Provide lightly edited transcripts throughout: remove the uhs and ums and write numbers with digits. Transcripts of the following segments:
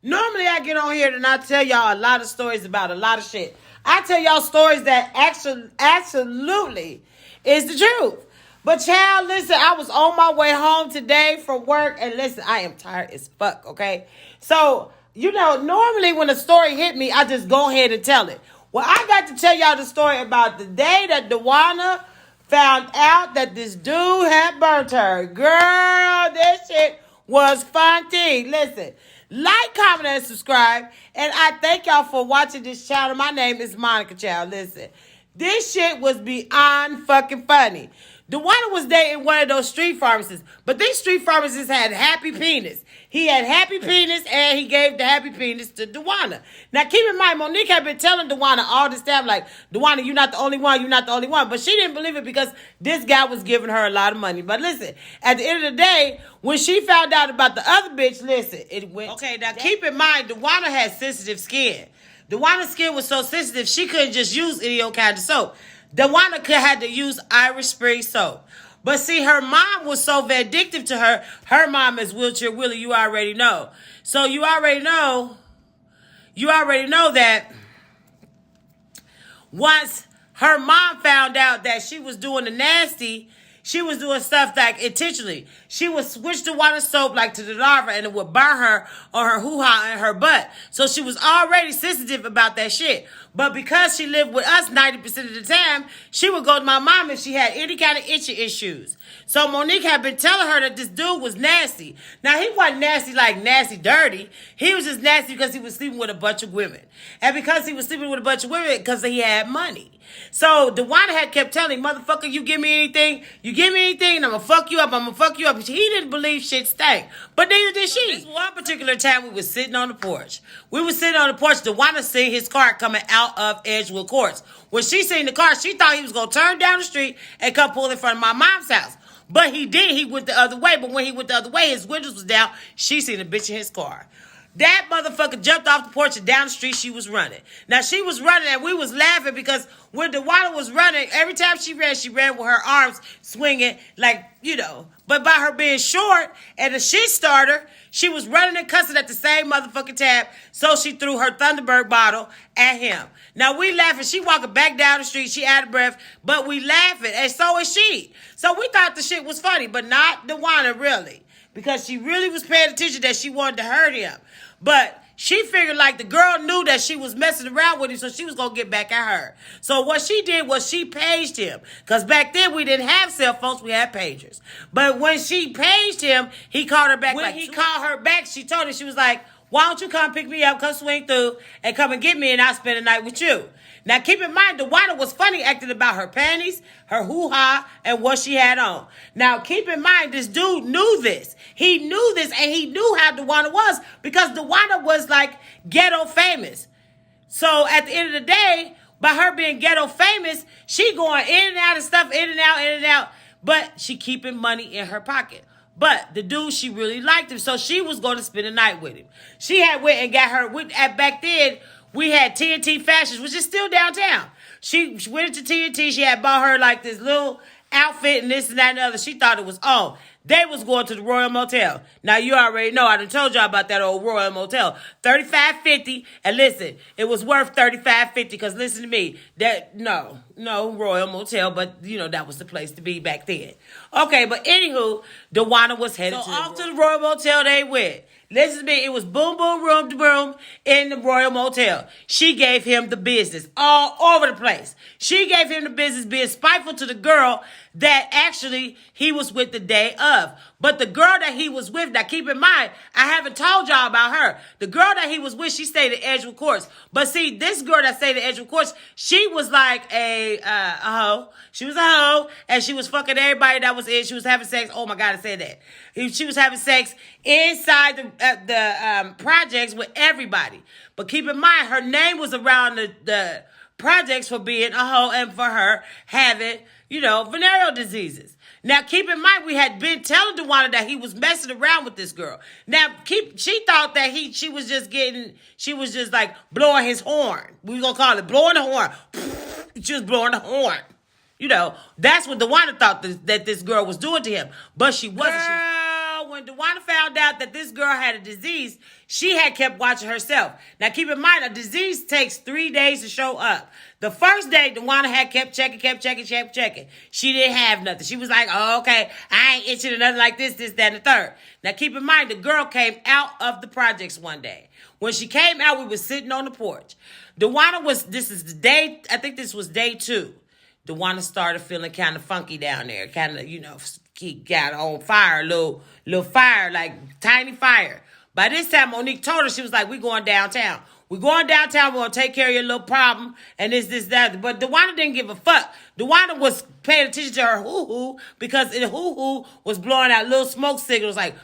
Normally I get on here and I tell y'all a lot of stories about a lot of shit. I tell y'all stories that absolutely is the truth. But child, listen, I was on my way home today from work, and listen, I am tired as fuck, okay? So, normally when a story hit me, I just go ahead and tell it. Well, I got to tell y'all the story about the day that Dwanna found out that this dude had burnt her. Girl, this shit was funny. Listen, like, comment, and subscribe. And I thank y'all for watching this channel. My name is Monica, child. Listen, this shit was beyond fucking funny. Dwanna was dating one of those street pharmacists, but these street pharmacists had happy penis. He had happy penis, and he gave the happy penis to Dwanna. Now, keep in mind, Monique had been telling Dwanna all this time, like, Dwanna, you're not the only one, you're not the only one. But she didn't believe it because this guy was giving her a lot of money. But listen, at the end of the day, when she found out about the other bitch, listen, it went. Okay, now keep in mind, Dwanna had sensitive skin. Dwanna's skin was so sensitive, she couldn't just use any old kind of soap. Dwanna had to use Irish Spring soap. But see, her mom was so vindictive to her. Her mom is Wheelchair Willie, you already know. So you already know that once her mom found out that she was doing the nasty, she was doing stuff like intentionally. She would switch the water soap like to the larva, and it would burn her on her hoo-ha and her butt. So she was already sensitive about that shit. But because she lived with us 90% of the time, she would go to my mom if she had any kind of itchy issues. So Monique had been telling her that this dude was nasty. Now, he wasn't nasty like nasty dirty. He was just nasty because he was sleeping with a bunch of women. And because he was sleeping with a bunch of women, because he had money. So Dwanna had kept telling him, motherfucker, you give me anything, and I'm going to fuck you up, He didn't believe shit stank. But neither did she. This one particular time we was sitting on the porch. Dwanna seen his car coming out of Edgewood Courts. When she seen the car, she thought he was going to turn down the street and come pull in front of my mom's house. But he did. He went the other way. But when he went the other way, his windows was down. She seen a bitch in his car. That motherfucker jumped off the porch and down the street she was running. Now, she was running and we was laughing because when Dwanna was running, every time she ran with her arms swinging like, But by her being short and a shit starter, she was running and cussing at the same motherfucking tab, so she threw her Thunderbird bottle at him. Now, we laughing. She walking back down the street. She out of breath, but we laughing, and so is she. So we thought the shit was funny, but not Dwanna, really, because she really was paying attention that she wanted to hurt him. But she figured like the girl knew that she was messing around with him, so she was going to get back at her. So what she did was she paged him. Because back then we didn't have cell phones, we had pagers. But when she paged him, he called her back. When he called her back, she told him, she was like, why don't you come pick me up, come swing through, and come and get me, and I'll spend the night with you. Now, keep in mind, Dwanna was funny acting about her panties, her hoo-ha, and what she had on. Now, keep in mind, this dude knew this. He knew this, and he knew how Dwanna was because Dwanna was, like, ghetto famous. So, at the end of the day, by her being ghetto famous, she going in and out of stuff, in and out, but she keeping money in her pocket. But the dude, she really liked him, so she was going to spend the night with him. She had went and got her, back then, we had TNT Fashions, which is still downtown. She went into TNT. She had bought her like this little outfit and this and that and the other. She thought it was on. They was going to the Royal Motel. Now, you already know. I done told y'all about that old Royal Motel. $35.50. And listen, it was worth $35.50 because listen to me. No Royal Motel, but, that was the place to be back then. Okay, but anywho, Dwanna was headed to the Royal Motel they went. Listen to me, it was boom, boom, room to room in the Royal Motel. She gave him the business all over the place. She gave him the business being spiteful to the girl that actually he was with the day of. But the girl that he was with, now keep in mind, I haven't told y'all about her. The girl that he was with, she stayed at Edgewood Courts. But see, this girl that stayed at Edgewood Courts, she was like a hoe. She was a hoe, and she was fucking everybody that was in. She was having sex. Oh my God, I said that. She was having sex inside the projects with everybody. But keep in mind, her name was around the projects for being a hoe and for her having, venereal diseases. Now, keep in mind, we had been telling Dwanna that he was messing around with this girl. Now, she thought that she was just like blowing his horn. We were going to call it blowing the horn. She was blowing the horn. That's what Dwanna thought that this girl was doing to him. But she wasn't. Girl, when Dwanna found out that this girl had a disease, she had kept watching herself. Now, keep in mind, a disease takes 3 days to show up. The first day, Dwanna had kept checking. She didn't have nothing. She was like, oh, okay, I ain't itching or nothing like this, that, and the third. Now, keep in mind, the girl came out of the projects one day. When she came out, we were sitting on the porch. This is the day, I think this was day 2. Dwanna started feeling kind of funky down there. Kind of, he got on fire, little fire, like tiny fire. By this time, Monique told her, she was like, we going downtown. We're going downtown. We're going to take care of your little problem and this, that. But Dwanna didn't give a fuck. Dwanna was paying attention to her hoo-hoo because the hoo-hoo was blowing out little smoke signals like,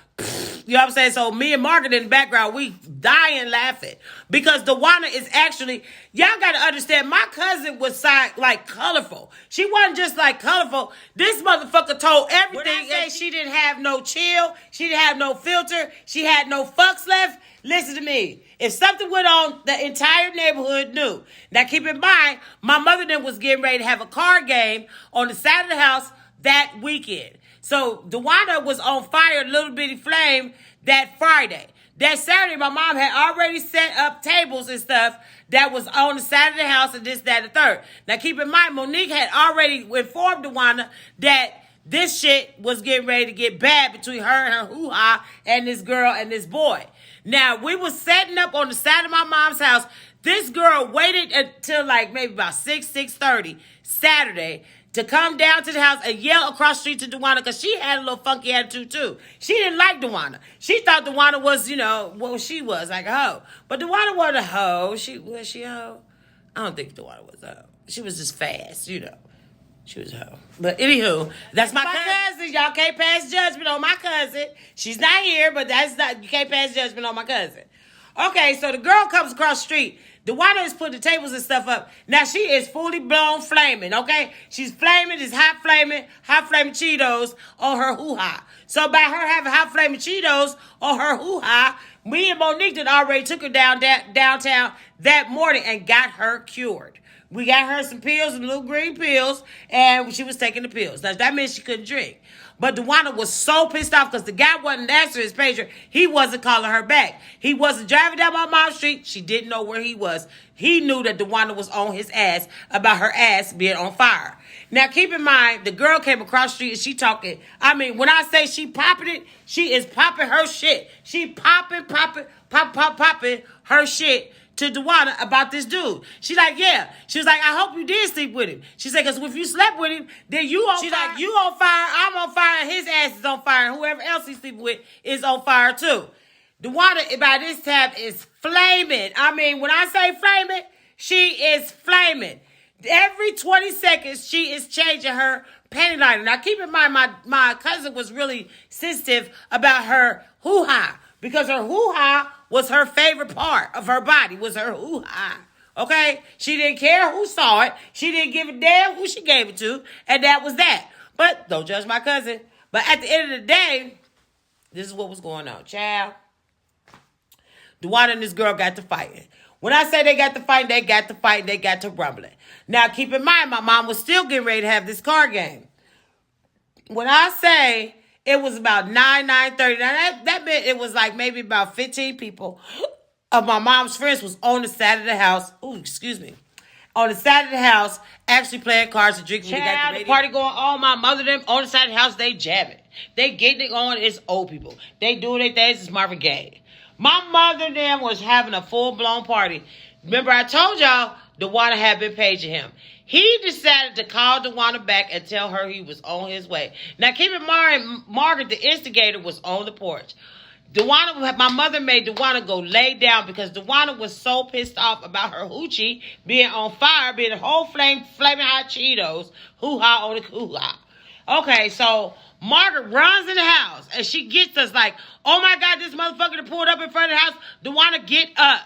you know what I'm saying? So me and Margaret in the background, we dying laughing. Because Dwanna is actually, y'all got to understand, my cousin was like colorful. She wasn't just like colorful. This motherfucker told everything. When I say she didn't have no chill, she didn't have no filter, she had no fucks left, listen to me. If something went on, the entire neighborhood knew. Now keep in mind, my mother then was getting ready to have a card game on the side of the house that weekend. So Dwanna was on fire, little bitty flame, that Friday. That Saturday, my mom had already set up tables and stuff that was on the side of the house and this, that, and the third. Now keep in mind, Monique had already informed Dwanna that this shit was getting ready to get bad between her and her hoo-ha and this girl and this boy. Now, we was setting up on the side of my mom's house. This girl waited until like maybe about 6:30 Saturday to come down to the house and yell across the street to Dwanna because she had a little funky attitude too. She didn't like Dwanna. She thought Dwanna was, she was like a hoe. But Dwanna wasn't a hoe. Was she a hoe? I don't think Dwanna was a hoe. She was just fast, She was a hoe. But anywho, that's my cousin. Y'all can't pass judgment on my cousin. She's not here, but you can't pass judgment on my cousin. Okay, so the girl comes across the street. Dwanna is putting the tables and stuff up. Now she is fully blown flaming, okay? She's flaming, this hot flaming Cheetos on her hoo-ha. So by her having hot flaming Cheetos on her hoo-ha, me and Monique did already took her downtown that morning and got her cured. We got her some pills, some little green pills, and she was taking the pills. Now, that meant she couldn't drink. But Dwanna was so pissed off because the guy wasn't answering his pager. He wasn't calling her back. He wasn't driving down my mom's street. She didn't know where he was. He knew that Dwanna was on his ass about her ass being on fire. Now, keep in mind, the girl came across the street and she talking. I mean, when I say she popping it, she is popping her shit. She popping her shit to Dwanna about this dude. She's like, yeah. She was like, I hope you did sleep with him. She said, because if you slept with him, then you on fire. She's like, you on fire, I'm on fire, and his ass is on fire, and whoever else he's sleeping with is on fire too. Dwanna, by this time, is flaming. I mean, when I say flaming, she is flaming. Every 20 seconds, she is changing her panty liner. Now, keep in mind, my cousin was really sensitive about her hoo-ha, because her hoo-ha was her favorite part of her body, was her hoo-ha. Okay? She didn't care who saw it. She didn't give a damn who she gave it to. And that was that. But don't judge my cousin. But at the end of the day, this is what was going on. Child, Dwanna and this girl got to fighting. When I say they got to fight, they got to fight, they got to rumbling. Now, keep in mind, my mom was still getting ready to have this card game. When I say it was about 9:30. Now, that meant it was like maybe about 15 people of my mom's friends was on the side of the house. Oh, excuse me. On the side of the house, actually playing cards and drinking. We got the party going on. My mother them on the side of the house, they jamming. They getting it on. It's old people. They doing their things. It's Marvin Gaye. My mother them was having a full-blown party. Remember, I told y'all Dwanna had been paging him. He decided to call Dwanna back and tell her he was on his way. Now, keep in mind, Margaret, the instigator, was on the porch. My mother made Dwanna go lay down because Dwanna was so pissed off about her hoochie being on fire, being a whole flaming hot Cheetos, hoo-ha on the hoo-ha. Okay, so Margaret runs in the house and she gets us like, oh my God, this motherfucker that pulled up in front of the house. Dwanna, get up.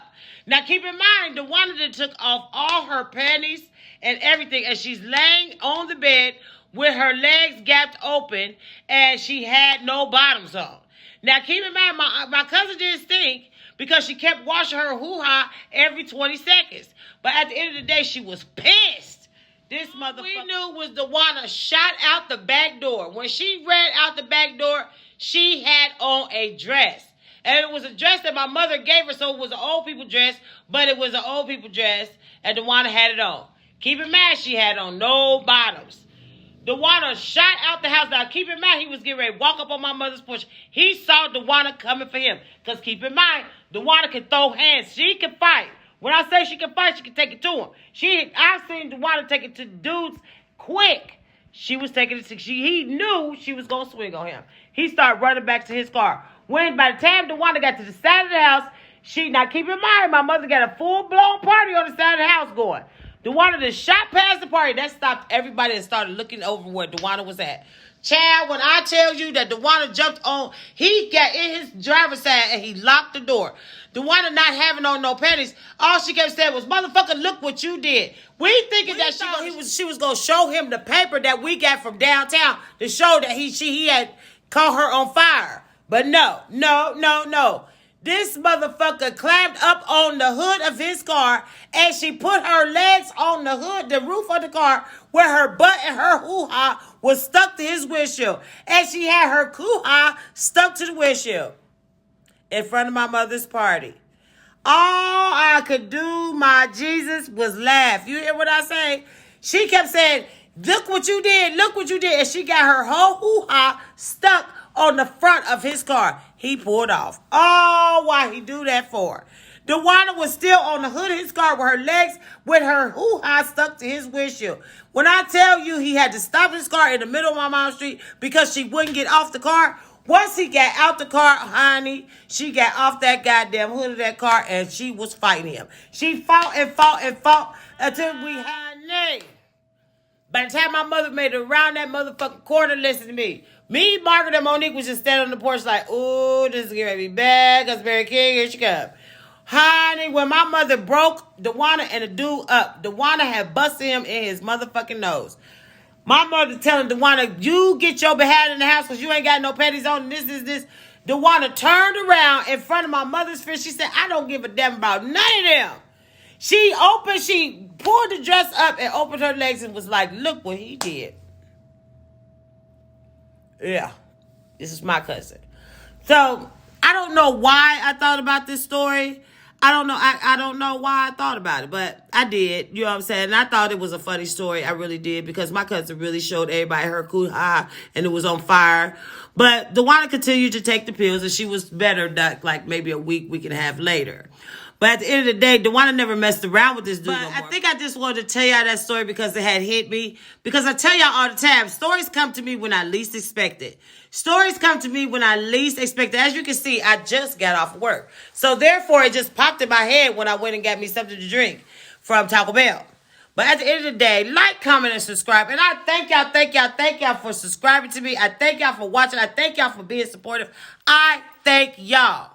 Now, keep in mind, Dwanna that took off all her panties and everything, and she's laying on the bed with her legs gapped open, and she had no bottoms on. Now, keep in mind, my cousin didn't stink because she kept washing her hoo-ha every 20 seconds. But at the end of the day, she was pissed. This motherfucker we knew was Dwanna shot out the back door. When she ran out the back door, she had on a dress. And it was a dress that my mother gave her, so it was an old people dress, but it was an old people dress, and Dwanna had it on. Keep in mind, she had on no bottoms. Dwanna shot out the house. Now, keep in mind, he was getting ready to walk up on my mother's porch. He saw Dwanna coming for him. Because keep in mind, Dwanna can throw hands. She can fight. When I say she can fight, she can take it to him. I've seen Dwanna take it to dudes quick. She was taking it to, he knew she was going to swing on him. He started running back to his car. When by the time Dwanna got to the side of the house, now keep in mind, my mother got a full-blown party on the side of the house going. Dwanna just shot past the party. That stopped everybody and started looking over where Dwanna was at. Child, when I tell you that Dwanna jumped on, he got in his driver's side and he locked the door. Dwanna not having on no panties. All she kept saying was, motherfucker, look what you did. We thinking that she was going to show him the paper that we got from downtown to show that he had caught her on fire. But no. This motherfucker climbed up on the hood of his car and she put her legs on the hood, the roof of the car, where her butt and her hoo-ha was stuck to his windshield. And she had her hoo-ha stuck to the windshield in front of my mother's party. All I could do, my Jesus, was laugh. You hear what I say? She kept saying, look what you did, look what you did. And she got her whole hoo-ha stuck on the front of his car. He pulled off. Oh, why he do that for? Dwanna was still on the hood of his car with her legs, with her hoo-ha stuck to his windshield. When I tell you he had to stop his car in the middle of my mom's street because she wouldn't get off the car, once he got out the car, honey, she got off that goddamn hood of that car and she was fighting him. She fought until we had name. By the time my mother made it around that motherfucking corner, listen to me. Me, Margaret, and Monique was just standing on the porch like, ooh, this is going to be bad because Mary King, here she comes. Honey, when my mother broke Dwanna and the dude up, Dwanna had busted him in his motherfucking nose. My mother telling Dwanna, you get your behind in the house because you ain't got no panties on, this. Dwanna turned around in front of my mother's face. She said, I don't give a damn about none of them. She pulled the dress up and opened her legs and was like, look what he did. Yeah, this is my cousin. So, I don't know why I thought about this story. I don't know. I don't know why I thought about it, but I did. You know what I'm saying? And I thought it was a funny story. I really did, because my cousin really showed everybody her hoo-ha and it was on fire. But Dwanna continued to take the pills and she was better like maybe a week and a half later. But at the end of the day, Dwanna never messed around with this dude no more. I think I just wanted to tell y'all that story because it had hit me. Because I tell y'all all the time, stories come to me when I least expect it. Stories come to me when I least expect it. As you can see, I just got off work. So therefore, it just popped in my head when I went and got me something to drink from Taco Bell. But at the end of the day, like, comment, and subscribe. And I thank y'all for subscribing to me. I thank y'all for watching. I thank y'all for being supportive. I thank y'all.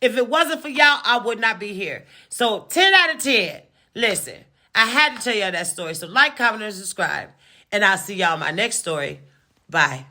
If it wasn't for y'all, I would not be here. So 10 out of 10. Listen, I had to tell y'all that story. So like, comment, and subscribe. And I'll see y'all in my next story. Bye.